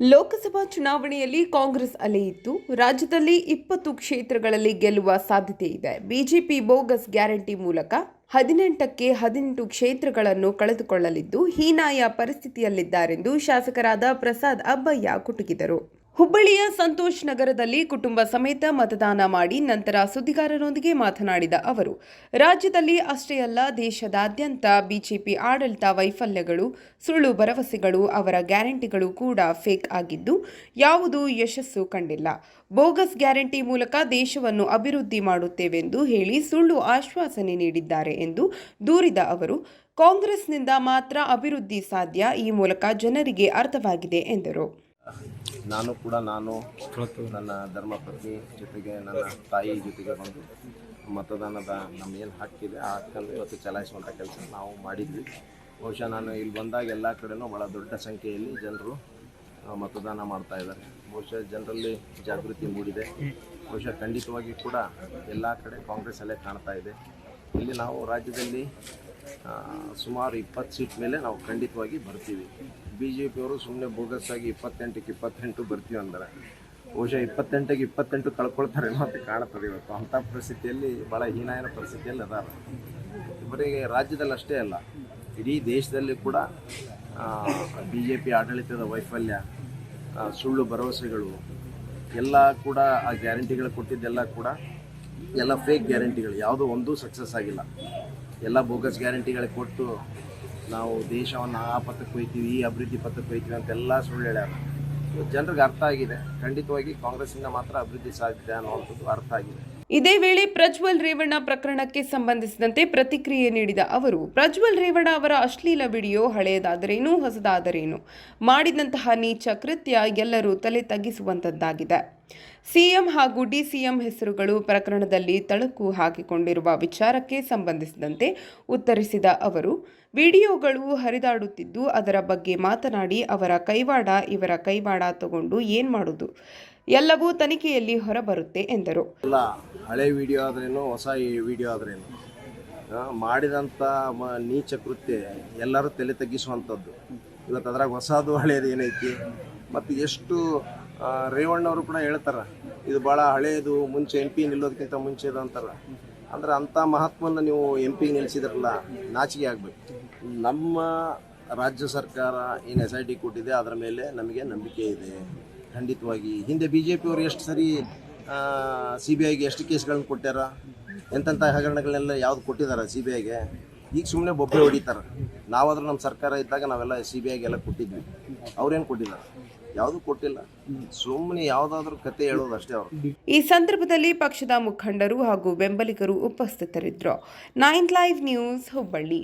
ಲೋಕಸಭಾ ಚುನಾವಣೆಯಲ್ಲಿ ಕಾಂಗ್ರೆಸ್ ಅಲೆ ಇತ್ತು. ರಾಜ್ಯದಲ್ಲಿ 20 ಕ್ಷೇತ್ರಗಳಲ್ಲಿ ಗೆಲ್ಲುವ ಸಾಧ್ಯತೆ ಇದೆ. ಬಿಜೆಪಿ ಬೋಗಸ್ ಗ್ಯಾರಂಟಿ ಮೂಲಕ 18ಕ್ಕೆ 18 ಕ್ಷೇತ್ರಗಳನ್ನು ಕಳೆದುಕೊಳ್ಳಲಿದ್ದು ಹೀನಾಯ ಪರಿಸ್ಥಿತಿಯಲ್ಲಿದ್ದಾರೆಂದು ಶಾಸಕರಾದ ಪ್ರಸಾದ್ ಅಬ್ಬಯ್ಯ ಕುಟುಕಿದರು. ಹುಬ್ಬಳ್ಳಿಯ ಸಂತೋಷ್ ನಗರದಲ್ಲಿ ಕುಟುಂಬ ಸಮೇತ ಮತದಾನ ಮಾಡಿ ನಂತರ ಸುದ್ದಿಗಾರರೊಂದಿಗೆ ಮಾತನಾಡಿದ ಅವರು, ರಾಜ್ಯದಲ್ಲಿ ಅಷ್ಟೇ ಅಲ್ಲ, ದೇಶದಾದ್ಯಂತ ಬಿಜೆಪಿ ಆಡಳಿತ ವೈಫಲ್ಯಗಳು, ಸುಳ್ಳು ಭರವಸೆಗಳು, ಅವರ ಗ್ಯಾರಂಟಿಗಳು ಕೂಡ ಫೇಕ್ ಆಗಿದ್ದು ಯಾವುದೂ ಯಶಸ್ಸು ಕಂಡಿಲ್ಲ. ಬೋಗಸ್ ಗ್ಯಾರಂಟಿ ಮೂಲಕ ದೇಶವನ್ನು ಅಭಿವೃದ್ಧಿ ಮಾಡುತ್ತೇವೆಂದು ಹೇಳಿ ಸುಳ್ಳು ಆಶ್ವಾಸನೆ ನೀಡಿದ್ದಾರೆ ಎಂದು ದೂರಿದ ಅವರು, ಕಾಂಗ್ರೆಸ್ನಿಂದ ಮಾತ್ರ ಅಭಿವೃದ್ಧಿ ಸಾಧ್ಯ, ಈ ಮೂಲಕ ಜನರಿಗೆ ಅರ್ಥವಾಗಿದೆ ಎಂದರು. ನಾನು ನನ್ನ ಧರ್ಮಪತ್ನಿ ಜೊತೆಗೆ ನನ್ನ ತಾಯಿ ಜೊತೆಗೆ ಬಂದು ಮತದಾನದ ನಮಗೇನು ಹಕ್ಕಿದೆ ಆ ಹಕ್ಕನ್ನು ಇವತ್ತು ಚಲಾಯಿಸುವಂಥ ಕೆಲಸ ನಾವು ಮಾಡಿದ್ವಿ. ಬಹುಶಃ ನಾನು ಇಲ್ಲಿ ಬಂದಾಗ ಎಲ್ಲ ಕಡೆಯೂ ಭಾಳ ದೊಡ್ಡ ಸಂಖ್ಯೆಯಲ್ಲಿ ಜನರು ಮತದಾನ ಮಾಡ್ತಾ ಇದ್ದಾರೆ. ಬಹುಶಃ ಜನರಲ್ಲಿ ಜಾಗೃತಿ ಮೂಡಿದೆ. ಬಹುಶಃ ಖಂಡಿತವಾಗಿ ಕೂಡ ಎಲ್ಲ ಕಡೆ ಕಾಂಗ್ರೆಸ್ ಅಲೆ ಕಾಣ್ತಾ ಇದೆ. ಇಲ್ಲಿ ನಾವು ರಾಜ್ಯದಲ್ಲಿ ಸುಮಾರು 20 ಸೀಟ್ ಮೇಲೆ ನಾವು ಖಂಡಿತವಾಗಿ ಬರ್ತೀವಿ. BJPಯವರು ಸುಮ್ಮನೆ ಬೋಗಸ್ಸಾಗಿ 28ಕ್ಕೆ 28 ಬರ್ತೀವಿ ಅಂದರೆ ಬಹುಶಃ 28ಕ್ಕೆ 28 ಕಳ್ಕೊಳ್ತಾರೆ ಅಂತ ಕಾಣ್ತದೆ. ಇವತ್ತು ಅಂಥ ಪರಿಸ್ಥಿತಿಯಲ್ಲಿ ಭಾಳ ಹೀನಾಯನ ಪರಿಸ್ಥಿತಿಯಲ್ಲಿ ಅದಾರ. ಬರೀ ರಾಜ್ಯದಲ್ಲಿ ಅಷ್ಟೇ ಅಲ್ಲ, ಇಡೀ ದೇಶದಲ್ಲಿ ಕೂಡ BJP ಆಡಳಿತದ ವೈಫಲ್ಯ, ಸುಳ್ಳು ಭರವಸೆಗಳು ಎಲ್ಲ ಕೂಡ ಆ ಗ್ಯಾರಂಟಿಗಳು ಕೊಟ್ಟಿದ್ದೆಲ್ಲ ಕೂಡ ಎಲ್ಲ ಫೇಕ್ ಗ್ಯಾರಂಟಿಗಳು, ಯಾವುದೋ ಒಂದೂ ಸಕ್ಸಸ್ ಆಗಿಲ್ಲ. ಎಲ್ಲ ಬೋಗಸ್ ಗ್ಯಾರಂಟಿಗಳಿಗೆ ಕೊಟ್ಟು ನಾವು ದೇಶವನ್ನು ಆ ಪಥಕ್ಕೆ ಹೋಗ್ತೀವಿ, ಈ ಅಭಿವೃದ್ಧಿ ಪಥಕ್ಕೆ ಹೋಗ್ತೀವಿ ಅಂತೆಲ್ಲ ಸುಳ್ಳು ಹೇಳ್ಯಾರ. ಜನರಿಗೆ ಅರ್ಥ ಆಗಿದೆ. ಖಂಡಿತವಾಗಿ ಕಾಂಗ್ರೆಸ್ಸಿಂದ ಮಾತ್ರ ಅಭಿವೃದ್ಧಿ ಸಾಧ್ಯ ಅನ್ನುವಂಥದ್ದು ಅರ್ಥ ಆಗಿದೆ. ಇದೇ ವೇಳೆ ಪ್ರಜ್ವಲ್ ರೇವಣ್ಣ ಪ್ರಕರಣಕ್ಕೆ ಸಂಬಂಧಿಸಿದಂತೆ ಪ್ರತಿಕ್ರಿಯೆ ನೀಡಿದ ಅವರು, ಪ್ರಜ್ವಲ್ ರೇವಣ್ಣ ಅವರ ಅಶ್ಲೀಲ ವಿಡಿಯೋ ಹಳೆಯದಾದರೇನು ಹೊಸದಾದರೇನು, ಮಾಡಿದಂತಹ ನೀಚ ಕೃತ್ಯ ಎಲ್ಲರೂ ತಲೆ ತಗ್ಗಿಸುವಂತದ್ದಾಗಿದೆ. ಸಿಎಂ ಹಾಗೂ ಡಿಸಿಎಂ ಹೆಸರುಗಳು ಪ್ರಕರಣದಲ್ಲಿ ತಳಕು ಹಾಕಿಕೊಂಡಿರುವ ವಿಚಾರಕ್ಕೆ ಸಂಬಂಧಿಸಿದಂತೆ ಉತ್ತರಿಸಿದ ಅವರು, ವಿಡಿಯೋಗಳು ಹರಿದಾಡುತ್ತಿದ್ದು ಅದರ ಬಗ್ಗೆ ಮಾತನಾಡಿ ಅವರ ಕೈವಾಡ ಇವರ ಕೈವಾಡ ತಗೊಂಡು ಏನು ಮಾಡೋದು, ಎಲ್ಲವೂ ತನಿಖೆಯಲ್ಲಿ ಹೊರಬರುತ್ತೆ ಎಂದರು. ಎಲ್ಲ ಹಳೆ ವಿಡಿಯೋ ಆದ್ರೇನು ಹೊಸ ವಿಡಿಯೋ ಆದ್ರೇನು ಮಾಡಿದಂಥ ನೀಚ ಕೃತ್ಯ ಎಲ್ಲರೂ ತಲೆ ತಗ್ಗಿಸುವಂಥದ್ದು. ಇವತ್ತು ಅದ್ರಾಗ ಹೊಸದು ಹಳೆಯದು ಏನೈತಿ ಮತ್ತು ಎಷ್ಟು ರೇವಣ್ಣವರು ಕೂಡ ಹೇಳ್ತಾರೆ ಇದು ಭಾಳ ಹಳೆಯದು, ಮುಂಚೆ MP ನಿಲ್ಲೋದಕ್ಕಿಂತ ಮುಂಚೆದು ಅಂತಾರೆ. ಅಂದ್ರೆ ಅಂಥ ಮಹತ್ವವನ್ನು ನೀವು MP ನಿಲ್ಲಿಸಿದ್ರಲ್ಲ, ನಾಚಿಕೆ ಆಗಬೇಕು. ನಮ್ಮ ರಾಜ್ಯ ಸರ್ಕಾರ ಏನು SIT ಕೊಟ್ಟಿದೆ ಅದರ ಮೇಲೆ ನಮಗೆ ನಂಬಿಕೆ ಇದೆ. ಖಂಡಿತವಾಗಿ ಹಿಂದೆ BJPಯವರು ಎಷ್ಟು ಸರಿ CBIಗೆ ಎಷ್ಟು ಕೇಸ್ಗಳನ್ನ ಕೊಟ್ಟಾರ, ಎಂತೆಂಥ ಹಗರಣಗಳನ್ನೆಲ್ಲ ಯಾವ್ದು ಕೊಟ್ಟಿದ್ದಾರೆ CBIಗೆ. ಈಗ ಸುಮ್ಮನೆ ಬೊಬ್ಬೆ ಹೊಡಿತಾರೆ. ನಾವಾದ್ರೂ ನಮ್ಮ ಸರ್ಕಾರ ಇದ್ದಾಗ ನಾವೆಲ್ಲ CBIಗೆ ಎಲ್ಲ ಕೊಟ್ಟಿದ್ವಿ. ಅವ್ರೇನು ಕೊಟ್ಟಿದ್ದಾರೆ? ಯಾವುದೂ ಕೊಟ್ಟಿಲ್ಲ. ಸುಮ್ಮನೆ ಯಾವುದಾದ್ರೂ ಕತೆ ಹೇಳೋದು ಅಷ್ಟೇ ಅವರು. ಈ ಸಂದರ್ಭದಲ್ಲಿ ಪಕ್ಷದ ಮುಖಂಡರು ಹಾಗೂ ಬೆಂಬಲಿಗರು ಉಪಸ್ಥಿತರಿದ್ದರು. 9 ಲೈವ್ ನ್ಯೂಸ್ ಹುಬ್ಬಳ್ಳಿ.